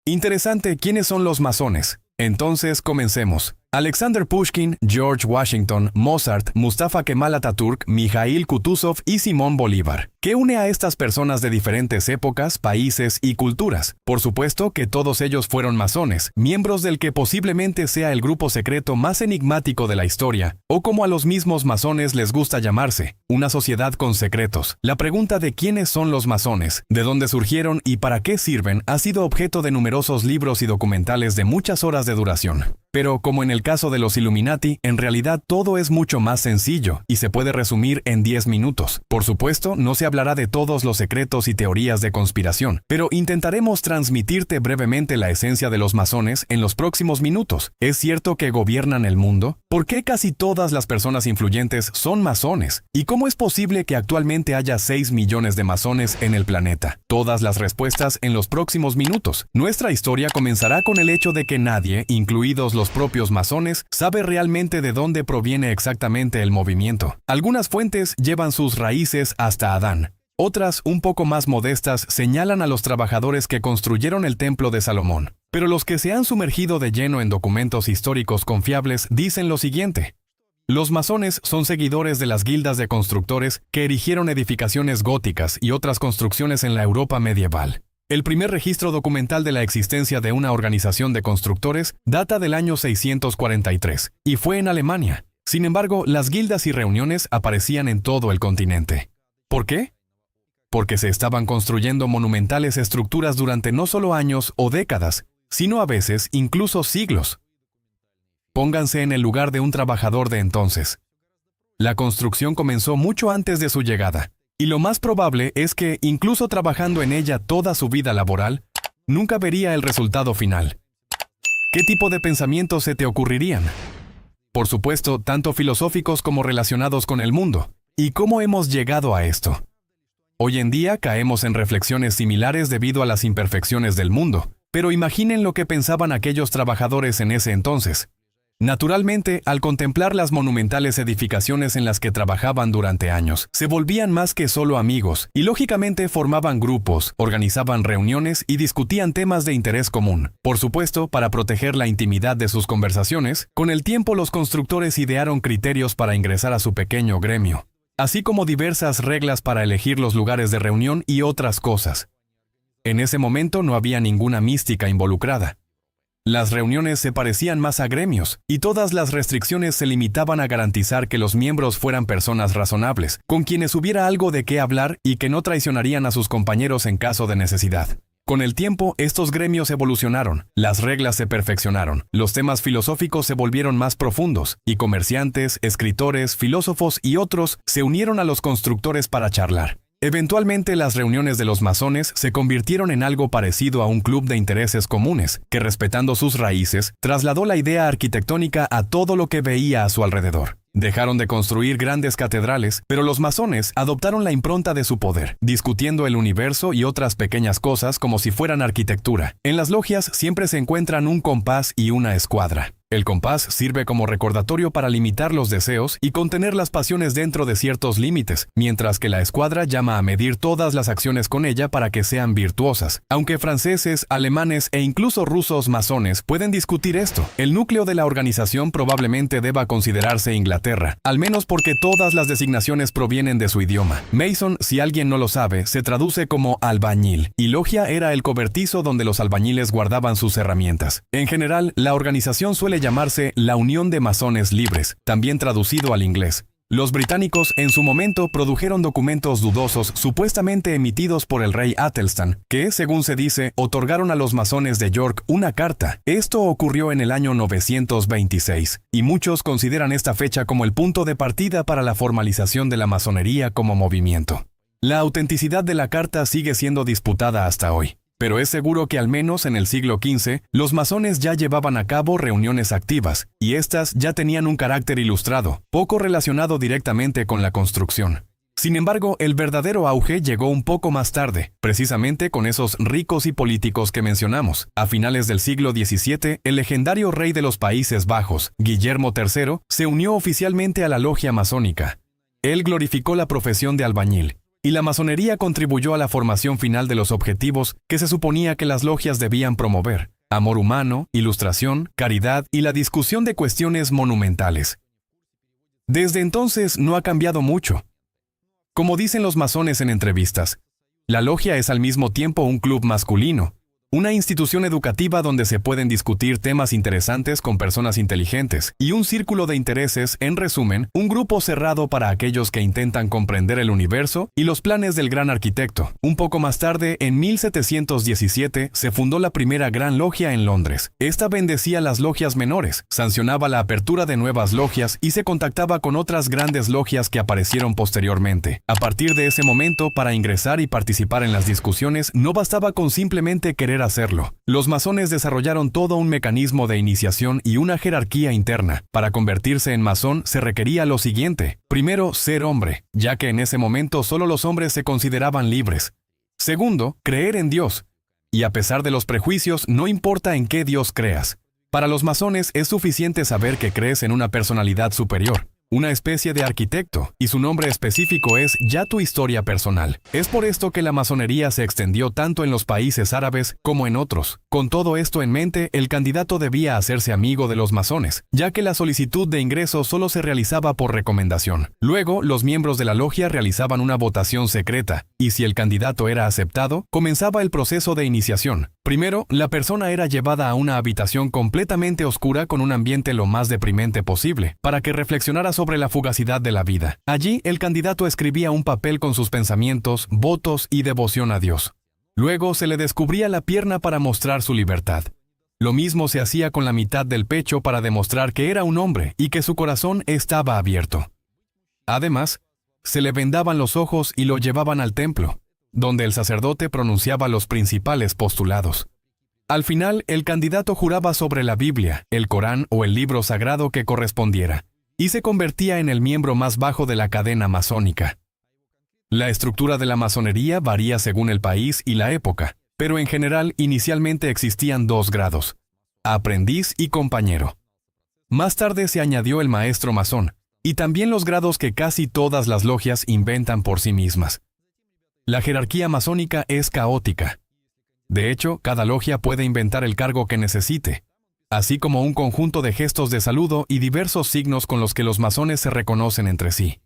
Interesante, ¿quiénes son los masones? Entonces, comencemos. Alexander Pushkin, George Washington, Mozart, Mustafa Kemal Atatürk, Mikhail Kutuzov y Simón Bolívar. ¿Qué une a estas personas de diferentes épocas, países y culturas? Por supuesto que todos ellos fueron masones, miembros del que posiblemente sea el grupo secreto más enigmático de la historia, o como a los mismos masones les gusta llamarse, una sociedad con secretos. La pregunta de quiénes son los masones, de dónde surgieron y para qué sirven ha sido objeto de numerosos libros y documentales de muchas horas de duración. Pero, como en el caso de los Illuminati, en realidad todo es mucho más sencillo y se puede resumir en 10 minutos. Por supuesto, no se hablará de todos los secretos y teorías de conspiración, pero intentaremos transmitirte brevemente la esencia de los masones en los próximos minutos. ¿Es cierto que gobiernan el mundo? ¿Por qué casi todas las personas influyentes son masones? ¿Y cómo es posible que actualmente haya 6 millones de masones en el planeta? Todas las respuestas en los próximos minutos. Nuestra historia comenzará con el hecho de que nadie, incluidos los propios masones, sabe realmente de dónde proviene exactamente el movimiento. Algunas fuentes llevan sus raíces hasta Adán. Otras, un poco más modestas, señalan a los trabajadores que construyeron el Templo de Salomón. Pero los que se han sumergido de lleno en documentos históricos confiables dicen lo siguiente. Los masones son seguidores de las guildas de constructores que erigieron edificaciones góticas y otras construcciones en la Europa medieval. El primer registro documental de la existencia de una organización de constructores data del año 643, y fue en Alemania. Sin embargo, las guildas y reuniones aparecían en todo el continente. ¿Por qué? Porque se estaban construyendo monumentales estructuras durante no solo años o décadas, sino a veces incluso siglos. Pónganse en el lugar de un trabajador de entonces. La construcción comenzó mucho antes de su llegada. Y lo más probable es que, incluso trabajando en ella toda su vida laboral, nunca vería el resultado final. ¿Qué tipo de pensamientos se te ocurrirían? Por supuesto, tanto filosóficos como relacionados con el mundo. ¿Y cómo hemos llegado a esto? Hoy en día caemos en reflexiones similares debido a las imperfecciones del mundo, pero imaginen lo que pensaban aquellos trabajadores en ese entonces. Naturalmente, al contemplar las monumentales edificaciones en las que trabajaban durante años, se volvían más que solo amigos y lógicamente formaban grupos, organizaban reuniones y discutían temas de interés común. Por supuesto, para proteger la intimidad de sus conversaciones, con el tiempo los constructores idearon criterios para ingresar a su pequeño gremio, así como diversas reglas para elegir los lugares de reunión y otras cosas. En ese momento no había ninguna mística involucrada. Las reuniones se parecían más a gremios, y todas las restricciones se limitaban a garantizar que los miembros fueran personas razonables, con quienes hubiera algo de qué hablar y que no traicionarían a sus compañeros en caso de necesidad. Con el tiempo, estos gremios evolucionaron, las reglas se perfeccionaron, los temas filosóficos se volvieron más profundos, y comerciantes, escritores, filósofos y otros se unieron a los constructores para charlar. Eventualmente, las reuniones de los masones se convirtieron en algo parecido a un club de intereses comunes, que respetando sus raíces, trasladó la idea arquitectónica a todo lo que veía a su alrededor. Dejaron de construir grandes catedrales, pero los masones adoptaron la impronta de su poder, discutiendo el universo y otras pequeñas cosas como si fueran arquitectura. En las logias siempre se encuentran un compás y una escuadra. El compás sirve como recordatorio para limitar los deseos y contener las pasiones dentro de ciertos límites, mientras que la escuadra llama a medir todas las acciones con ella para que sean virtuosas. Aunque franceses, alemanes e incluso rusos masones pueden discutir esto, el núcleo de la organización probablemente deba considerarse Inglaterra, al menos porque todas las designaciones provienen de su idioma. Mason, si alguien no lo sabe, se traduce como albañil, y logia era el cobertizo donde los albañiles guardaban sus herramientas. En general, la organización suele llamarse la Unión de Masones Libres, también traducido al inglés. Los británicos en su momento produjeron documentos dudosos supuestamente emitidos por el rey Atelstan, que, según se dice, otorgaron a los masones de York una carta. Esto ocurrió en el año 926, y muchos consideran esta fecha como el punto de partida para la formalización de la masonería como movimiento. La autenticidad de la carta sigue siendo disputada hasta hoy. Pero es seguro que al menos en el siglo XV, los masones ya llevaban a cabo reuniones activas, y estas ya tenían un carácter ilustrado, poco relacionado directamente con la construcción. Sin embargo, el verdadero auge llegó un poco más tarde, precisamente con esos ricos y políticos que mencionamos. A finales del siglo XVII, el legendario rey de los Países Bajos, Guillermo III, se unió oficialmente a la logia masónica. Él glorificó la profesión de albañil, y la masonería contribuyó a la formación final de los objetivos que se suponía que las logias debían promover: amor humano, ilustración, caridad y la discusión de cuestiones monumentales. Desde entonces no ha cambiado mucho. Como dicen los masones en entrevistas, la logia es al mismo tiempo un club masculino, una institución educativa donde se pueden discutir temas interesantes con personas inteligentes, y un círculo de intereses, en resumen, un grupo cerrado para aquellos que intentan comprender el universo y los planes del gran arquitecto. Un poco más tarde, en 1717, se fundó la primera gran logia en Londres. Esta bendecía las logias menores, sancionaba la apertura de nuevas logias y se contactaba con otras grandes logias que aparecieron posteriormente. A partir de ese momento, para ingresar y participar en las discusiones, no bastaba con simplemente querer hacerlo. Los masones desarrollaron todo un mecanismo de iniciación y una jerarquía interna. Para convertirse en masón se requería lo siguiente: primero, ser hombre, ya que en ese momento solo los hombres se consideraban libres. Segundo, creer en Dios. Y a pesar de los prejuicios, no importa en qué Dios creas. Para los masones es suficiente saber que crees en una personalidad superior, una especie de arquitecto, y su nombre específico es ya tu historia personal. Es por esto que la masonería se extendió tanto en los países árabes como en otros. Con todo esto en mente, el candidato debía hacerse amigo de los masones, ya que la solicitud de ingreso solo se realizaba por recomendación. Luego, los miembros de la logia realizaban una votación secreta, y si el candidato era aceptado, comenzaba el proceso de iniciación. Primero, la persona era llevada a una habitación completamente oscura con un ambiente lo más deprimente posible, para que reflexionara sobre la fugacidad de la vida. Allí, el candidato escribía un papel con sus pensamientos, votos y devoción a Dios. Luego se le descubría la pierna para mostrar su libertad. Lo mismo se hacía con la mitad del pecho para demostrar que era un hombre y que su corazón estaba abierto. Además, se le vendaban los ojos y lo llevaban al templo, donde el sacerdote pronunciaba los principales postulados. Al final, el candidato juraba sobre la Biblia, el Corán o el libro sagrado que correspondiera, y se convertía en el miembro más bajo de la cadena masónica. La estructura de la masonería varía según el país y la época, pero en general inicialmente existían dos grados: aprendiz y compañero. Más tarde se añadió el maestro masón, y también los grados que casi todas las logias inventan por sí mismas. La jerarquía masónica es caótica. De hecho, cada logia puede inventar el cargo que necesite, así como un conjunto de gestos de saludo y diversos signos con los que los masones se reconocen entre sí.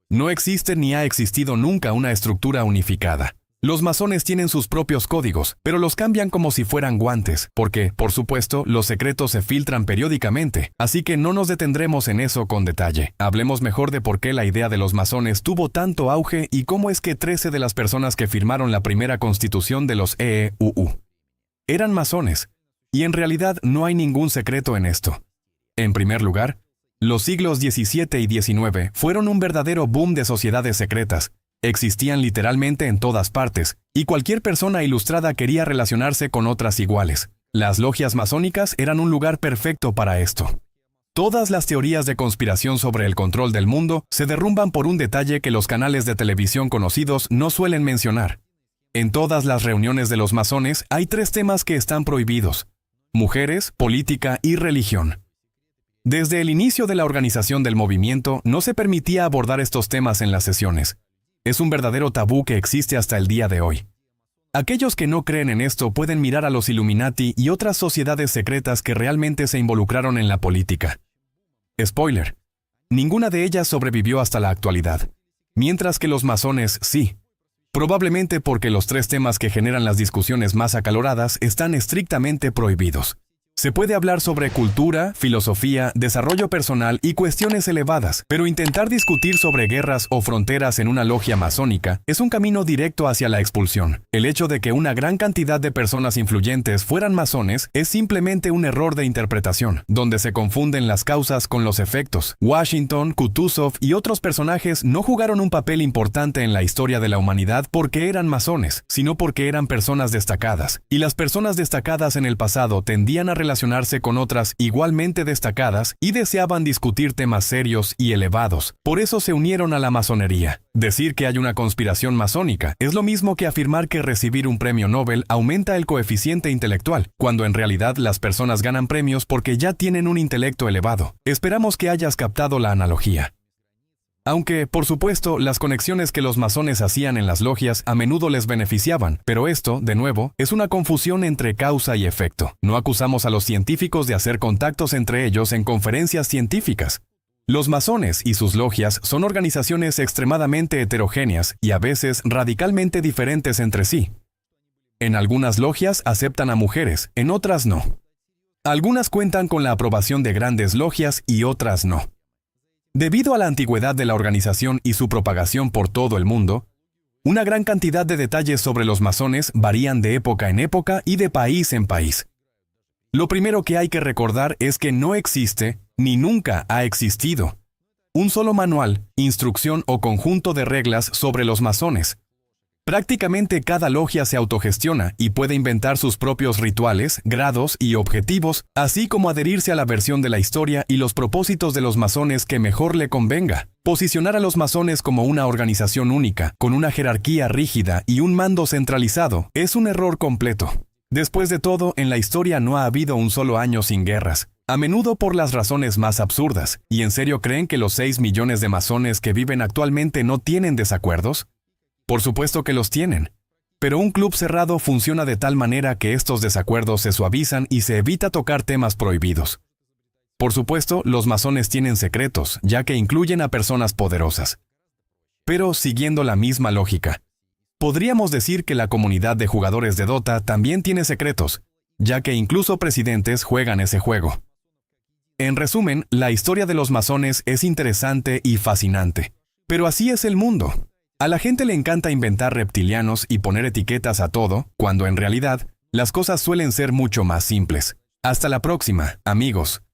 No existe ni ha existido nunca una estructura unificada. Los masones tienen sus propios códigos, pero los cambian como si fueran guantes, porque, por supuesto, los secretos se filtran periódicamente, así que no nos detendremos en eso con detalle. Hablemos mejor de por qué la idea de los masones tuvo tanto auge y cómo es que 13 de las personas que firmaron la primera constitución de los EEUU eran masones, y en realidad no hay ningún secreto en esto. En primer lugar, los siglos XVII y XIX fueron un verdadero boom de sociedades secretas. Existían literalmente en todas partes, y cualquier persona ilustrada quería relacionarse con otras iguales. Las logias masónicas eran un lugar perfecto para esto. Todas las teorías de conspiración sobre el control del mundo se derrumban por un detalle que los canales de televisión conocidos no suelen mencionar. En todas las reuniones de los masones hay 3 temas que están prohibidos: mujeres, política y religión. Desde el inicio de la organización del movimiento no se permitía abordar estos temas en las sesiones. Es un verdadero tabú que existe hasta el día de hoy. Aquellos que no creen en esto pueden mirar a los Illuminati y otras sociedades secretas que realmente se involucraron en la política. Spoiler: ninguna de ellas sobrevivió hasta la actualidad, mientras que los masones sí. Probablemente porque los 3 temas que generan las discusiones más acaloradas están estrictamente prohibidos. Se puede hablar sobre cultura, filosofía, desarrollo personal y cuestiones elevadas, pero intentar discutir sobre guerras o fronteras en una logia masónica es un camino directo hacia la expulsión. El hecho de que una gran cantidad de personas influyentes fueran masones es simplemente un error de interpretación, donde se confunden las causas con los efectos. Washington, Kutuzov y otros personajes no jugaron un papel importante en la historia de la humanidad porque eran masones, sino porque eran personas destacadas, y las personas destacadas en el pasado tendían a relacionarse con otras igualmente destacadas y deseaban discutir temas serios y elevados. Por eso se unieron a la masonería. Decir que hay una conspiración masónica es lo mismo que afirmar que recibir un premio Nobel aumenta el coeficiente intelectual, cuando en realidad las personas ganan premios porque ya tienen un intelecto elevado. Esperamos que hayas captado la analogía. Aunque, por supuesto, las conexiones que los masones hacían en las logias a menudo les beneficiaban, pero esto, de nuevo, es una confusión entre causa y efecto. No acusamos a los científicos de hacer contactos entre ellos en conferencias científicas. Los masones y sus logias son organizaciones extremadamente heterogéneas y a veces radicalmente diferentes entre sí. En algunas logias aceptan a mujeres, en otras no. Algunas cuentan con la aprobación de grandes logias y otras no. Debido a la antigüedad de la organización y su propagación por todo el mundo, una gran cantidad de detalles sobre los masones varían de época en época y de país en país. Lo primero que hay que recordar es que no existe, ni nunca ha existido, un solo manual, instrucción o conjunto de reglas sobre los masones. Prácticamente cada logia se autogestiona y puede inventar sus propios rituales, grados y objetivos, así como adherirse a la versión de la historia y los propósitos de los masones que mejor le convenga. Posicionar a los masones como una organización única, con una jerarquía rígida y un mando centralizado, es un error completo. Después de todo, en la historia no ha habido un solo año sin guerras, a menudo por las razones más absurdas. ¿Y en serio creen que los 6 millones de masones que viven actualmente no tienen desacuerdos? Por supuesto que los tienen, pero un club cerrado funciona de tal manera que estos desacuerdos se suavizan y se evita tocar temas prohibidos. Por supuesto, los masones tienen secretos, ya que incluyen a personas poderosas. Pero siguiendo la misma lógica, podríamos decir que la comunidad de jugadores de Dota también tiene secretos, ya que incluso presidentes juegan ese juego. En resumen, la historia de los masones es interesante y fascinante, pero así es el mundo. A la gente le encanta inventar reptilianos y poner etiquetas a todo, cuando en realidad, las cosas suelen ser mucho más simples. Hasta la próxima, amigos.